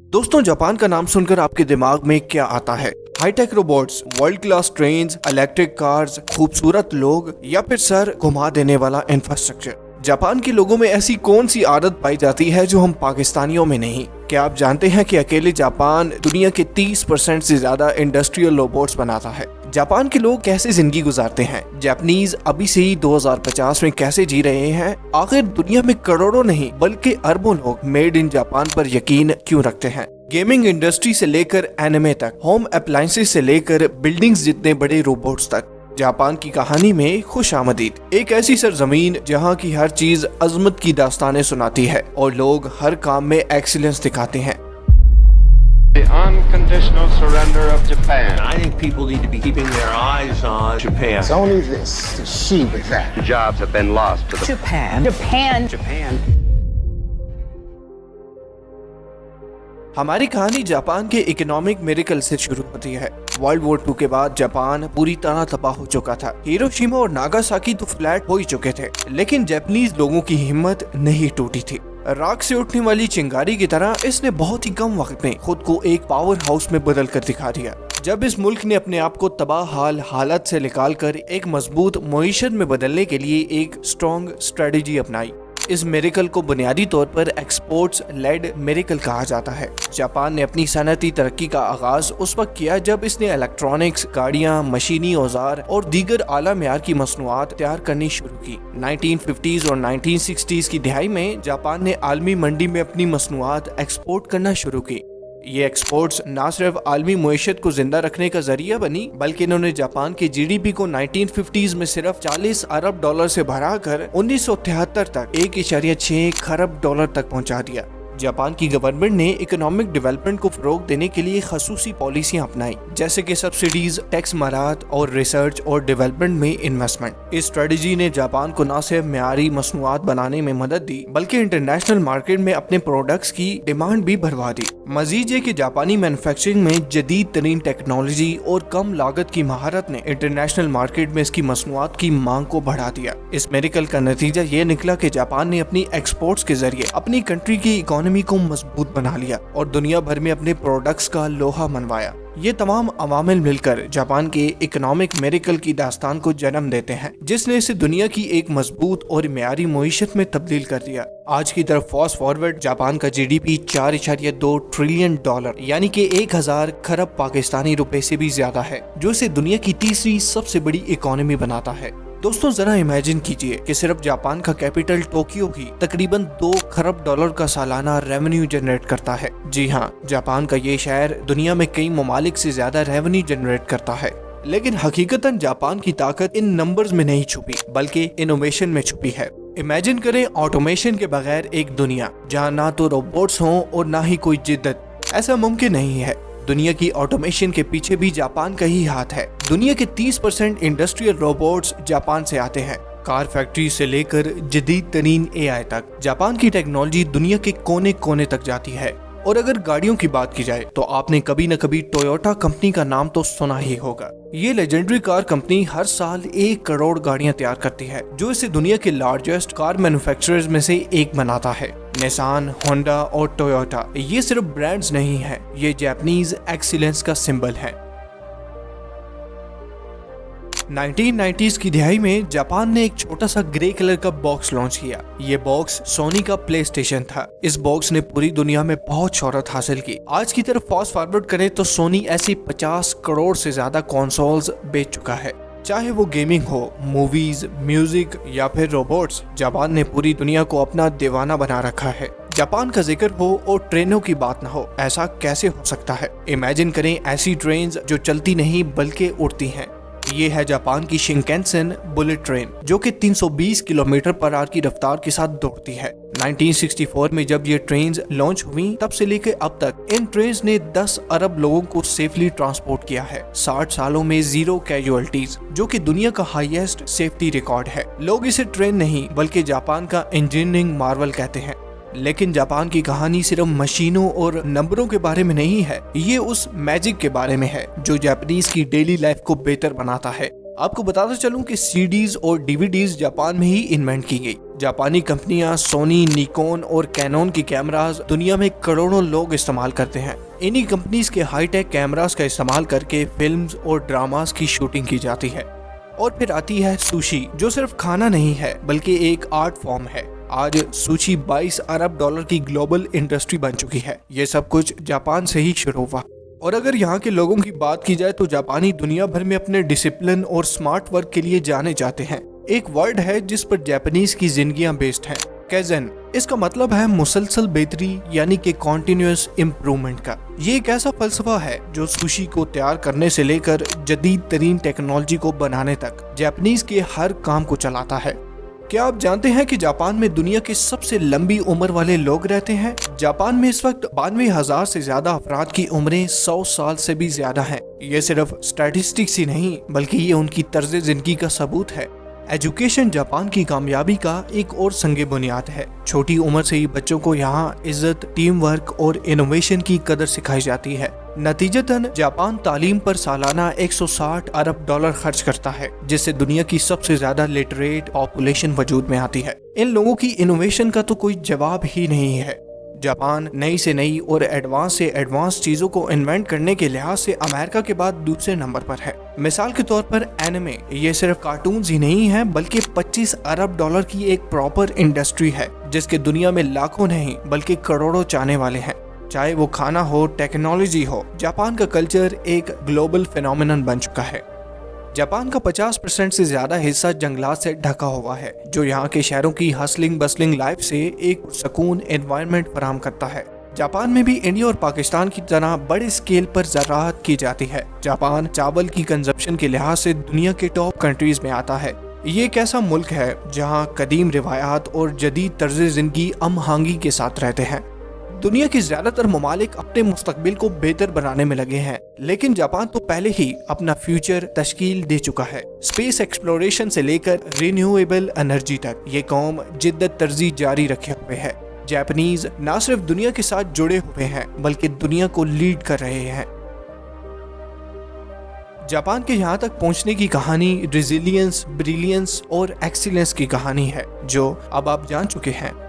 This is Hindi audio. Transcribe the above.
दोस्तों, जापान का नाम सुनकर आपके दिमाग में क्या आता है? High tech robots, world class trains, electric cars, खूबसूरत लोग या फिर सर घुमा देने वाला इंफ्रास्ट्रक्चर? जापान के लोगों में ऐसी कौन सी आदत पाई जाती है जो हम पाकिस्तानियों में नहीं? क्या आप जानते हैं कि अकेले जापान दुनिया के 30% से ज्यादा इंडस्ट्रियल रोबोट्स बनाता है? जापान के लोग कैसे जिंदगी गुजारते हैं? जापानीज अभी से ही 2050 में कैसे जी रहे हैं? आखिर दुनिया में करोड़ों नहीं बल्कि अरबों लोग मेड इन जापान पर यकीन क्यों रखते हैं? गेमिंग इंडस्ट्री से लेकर एनिमे तक, होम अप्लायंसेस से लेकर बिल्डिंग्स जितने बड़े रोबोट्स तक, जापान की कहानी में खुश आमदीद। एक ऐसी सरजमीन जहाँ की हर चीज अजमत की दास्तानें सुनाती है और लोग हर काम में एक्सीलेंस दिखाते हैं। The unconditional surrender of Japan. I think people need to be keeping their eyes on Japan. It's only this to see with that. Jobs have been lost to the Japan. हमारी कहानी जापान के इकोनॉमिक मिरेकल से शुरू होती है। वर्ल्ड वॉर 2 के बाद जापान पूरी तरह तबाह हो चुका था। हिरोशिमा और नागासाकी तो फ्लैट हो ही चुके थे, लेकिन जापानीज लोगों की हिम्मत नहीं टूटी थी। राख से उठने वाली चिंगारी की तरह इसने बहुत ही कम वक्त में खुद को एक पावर हाउस में बदल कर दिखा दिया। जब इस मुल्क ने अपने आप को तबाह हालत से निकाल कर एक मजबूत मईशत में बदलने के लिए एक स्ट्रॉन्ग स्ट्रेटेजी अपनाई। इस मेरिकल को बुनियादी तौर पर एक्सपोर्ट्स लेड मेरिकल कहा जाता है। जापान ने अपनी सनती तरक्की का आगाज उस वक्त किया जब इसने इलेक्ट्रॉनिक्स, गाड़ियां, मशीनी औजार और दीगर आला मेयार की मसनूआत तैयार करनी शुरू की। 1950s और 1960s की दिहाई में जापान ने आलमी मंडी में अपनी मसनूआत एक्सपोर्ट करना शुरू की। ये एक्सपोर्ट्स न सिर्फ आलमी मुईशत को जिंदा रखने का जरिया बनी, बल्कि इन्होंने जापान के जीडीपी को 1950s में सिर्फ 40 अरब डॉलर से बढ़ाकर 1973 तक 1.6 खरब डॉलर तक पहुंचा दिया। जापान की गवर्नमेंट ने इकोनॉमिक डेवलपमेंट को फरोग देने के लिए खसूसी पॉलिसियां अपनाई, जैसे कि सब्सिडीज, टैक्स मारात और रिसर्च और डेवलपमेंट में इन्वेस्टमेंट। इस स्ट्रेटजी ने जापान को न सिर्फ म्यारी मसनूआत बनाने में मदद दी, बल्कि इंटरनेशनल मार्केट में अपने प्रोडक्ट्स की डिमांड भी बढ़वा दी। मजीद ये कि जापानी मैन्युफैक्चरिंग में जदीद तरीन टेक्नोलॉजी और कम लागत की महारत ने इंटरनेशनल मार्केट में इसकी मसनूआत की मांग को बढ़ा दिया। इस मेरिकल का नतीजा ये निकला कि जापान ने अपनी एक्सपोर्ट्स के जरिए अपनी कंट्री की इकोनॉमी को मजबूत बना लिया और दुनिया भर में अपने प्रोडक्ट्स का लोहा मनवाया। ये तमाम अवामिल मिलकर जापान के इकोनॉमिक मेरिकल की दास्तान को जन्म देते हैं, जिसने इसे दुनिया की एक मजबूत और म्यारी मईशत में तब्दील कर दिया। आज की तरफ फास्ट फॉरवर्ड, जापान का जीडीपी 4.2 ट्रिलियन डॉलर यानी कि 1000 खरब पाकिस्तानी रुपए से भी ज्यादा है, जो इसे दुनिया की तीसरी सबसे बड़ी इकोनॉमी बनाता है। दोस्तों, जरा इमेजिन कीजिए कि सिर्फ जापान का कैपिटल टोक्यो ही तकरीबन 2 खरब डॉलर का सालाना रेवेन्यू जनरेट करता है। जी हाँ, जापान का ये शहर दुनिया में कई ममालिक से ज्यादा रेवेन्यू जनरेट करता है। लेकिन हकीकतन जापान की ताकत इन नंबर्स में नहीं छुपी, बल्कि इनोवेशन में छुपी है। इमेजिन करें ऑटोमेशन के बगैर एक दुनिया जहाँ ना तो रोबोट्स हों और ना ही कोई जिद्दत। ऐसा मुमकिन नहीं है। दुनिया की ऑटोमेशन के पीछे भी जापान का ही हाथ है। दुनिया के 30% इंडस्ट्रियल रोबोट्स जापान से आते हैं। कार फैक्ट्री से लेकर जदीद तरीन एआई तक जापान की टेक्नोलॉजी दुनिया के कोने कोने तक जाती है। और अगर गाड़ियों की बात की जाए तो आपने कभी न कभी टोयोटा कंपनी का नाम तो सुना ही होगा। ये लेजेंडरी कार कंपनी हर साल 1 करोड़ गाड़ियां तैयार करती है, जो इसे दुनिया के लार्जेस्ट कार मैन्युफैक्चरर्स में से एक बनाता है। निसान, होंडा और टोयोटा ये सिर्फ ब्रांड्स नहीं है, ये जापानीज एक्सीलेंस का सिंबल है। 1990s की दिहाई में जापान ने एक छोटा सा ग्रे कलर का बॉक्स लॉन्च किया। ये बॉक्स सोनी का प्ले स्टेशन था। इस बॉक्स ने पूरी दुनिया में बहुत शोहरत हासिल की। आज की तरफ फास्ट फॉरवर्ड करें तो सोनी ऐसी 50 करोड़ से ज्यादा कंसोल्स बेच चुका है। चाहे वो गेमिंग हो, मूवीज, म्यूजिक या फिर रोबोट्स, जापान ने पूरी दुनिया को अपना दीवाना बना रखा है। जापान का जिक्र हो और ट्रेनों की बात ना हो, ऐसा कैसे हो सकता है? इमेजिन करें ऐसी ट्रेन जो चलती नहीं बल्कि उड़ती हैं। ये है जापान की शिनकानसेन बुलेट ट्रेन, जो कि 320 किलोमीटर पर आवर की रफ्तार के साथ दौड़ती है। 1964 में जब ये ट्रेन लॉन्च हुई, तब से लेकर अब तक इन ट्रेन ने 10 अरब लोगों को सेफली ट्रांसपोर्ट किया है। 60 सालों में 0 कैजुअलिटीज, जो कि दुनिया का हाईएस्ट सेफ्टी रिकॉर्ड है। लोग इसे ट्रेन नहीं बल्कि जापान का इंजीनियरिंग मार्वल कहते हैं। लेकिन जापान की कहानी सिर्फ मशीनों और नंबरों के बारे में नहीं है, ये उस मैजिक के बारे में है जो जापानीज की डेली लाइफ को बेहतर बनाता है। आपको बताता चलूं कि सीडीज और डीवीडीज जापान में ही इन्वेंट की गई। जापानी कंपनियां सोनी, निकॉन और कैनन की कैमरास दुनिया में करोड़ों लोग इस्तेमाल करते हैं। इन्हीं कंपनीज के हाईटेक कैमरास का इस्तेमाल करके फिल्म्स और ड्रामास की शूटिंग की जाती है। और फिर आती है सुशी, जो सिर्फ खाना नहीं है बल्कि एक आर्ट फॉर्म है। आज सुशी 22 अरब डॉलर की ग्लोबल इंडस्ट्री बन चुकी है। ये सब कुछ जापान से ही शुरू हुआ। और अगर यहाँ के लोगों की बात की जाए तो जापानी दुनिया भर में अपने डिसिप्लिन और स्मार्ट वर्क के लिए जाने जाते हैं। एक वर्ड है जिस पर जापानीज की जिंदगियां बेस्ड हैं, कैज़न। इसका मतलब है मुसलसल बेहतरी, यानी कि कॉन्टिन्यूअस इम्प्रूवमेंट का। ये एक ऐसा फलसफा है जो सुशी को तैयार करने से लेकर जदीद तरीन टेक्नोलॉजी को बनाने तक जापानीज के हर काम को चलाता है। क्या आप जानते हैं कि जापान में दुनिया के सबसे लंबी उम्र वाले लोग रहते हैं? जापान में इस वक्त 92,000 से ज्यादा अफराद की उम्रें 100 साल से भी ज्यादा हैं। ये सिर्फ स्टैटिस्टिक्स ही नहीं बल्कि ये उनकी तर्ज जिंदगी का सबूत है। एजुकेशन जापान की कामयाबी का एक और संगे बुनियाद है। छोटी उम्र से ही बच्चों को यहाँ इज्जत, टीम वर्क और इनोवेशन की कदर सिखाई जाती है। नतीजतन जापान तालीम पर सालाना 160 अरब डॉलर खर्च करता है, जिससे दुनिया की सबसे ज्यादा लिटरेट पॉपुलेशन वजूद में आती है। इन लोगों की इनोवेशन का तो कोई जवाब ही नहीं है। जापान नई से नई और एडवांस से एडवांस चीजों को इन्वेंट करने के लिहाज से अमेरिका के बाद दूसरे नंबर पर है। मिसाल के तौर पर एनिमे, ये सिर्फ कार्टून्स ही नहीं है बल्कि 25 अरब डॉलर की एक प्रॉपर इंडस्ट्री है, जिसके दुनिया में लाखों नहीं बल्कि करोड़ों चाहने वाले हैं। चाहे वो खाना हो, टेक्नोलॉजी हो, जापान का कल्चर एक ग्लोबल फिनोमिनन बन चुका है। जापान का 50% से ज्यादा हिस्सा जंगलात से ढका हुआ है, जो यहाँ के शहरों की हसलिंग बसलिंग लाइफ से एक सुकून एनवायरनमेंट फराहम करता है। जापान में भी इंडिया और पाकिस्तान की तरह बड़े स्केल पर ज़राअत की जाती है। जापान चावल की कंजप्शन के लिहाज से दुनिया के टॉप कंट्रीज में आता है। ये एक ऐसा मुल्क है जहाँ कदीम रिवायात और जदीद तर्ज जिंदगी हमआहंगी के साथ रहते हैं। दुनिया के ज्यादातर ममालिक अपने मुस्तकबिल को बेहतर बनाने में लगे हैं, लेकिन जापान तो पहले ही अपना फ्यूचर तश्कील दे चुका है। स्पेस एक्सप्लोरेशन से लेकर रिन्यूएबल एनर्जी तक ये कौम जिद्दत तर्जी जारी रखे हुए है। जापानीज न सिर्फ दुनिया के साथ जुड़े हुए हैं बल्कि दुनिया को लीड कर रहे हैं। जापान के यहाँ तक पहुँचने की कहानी रेजिलियंस, ब्रिलियंस और एक्सीलेंस की कहानी है, जो अब आप जान चुके हैं।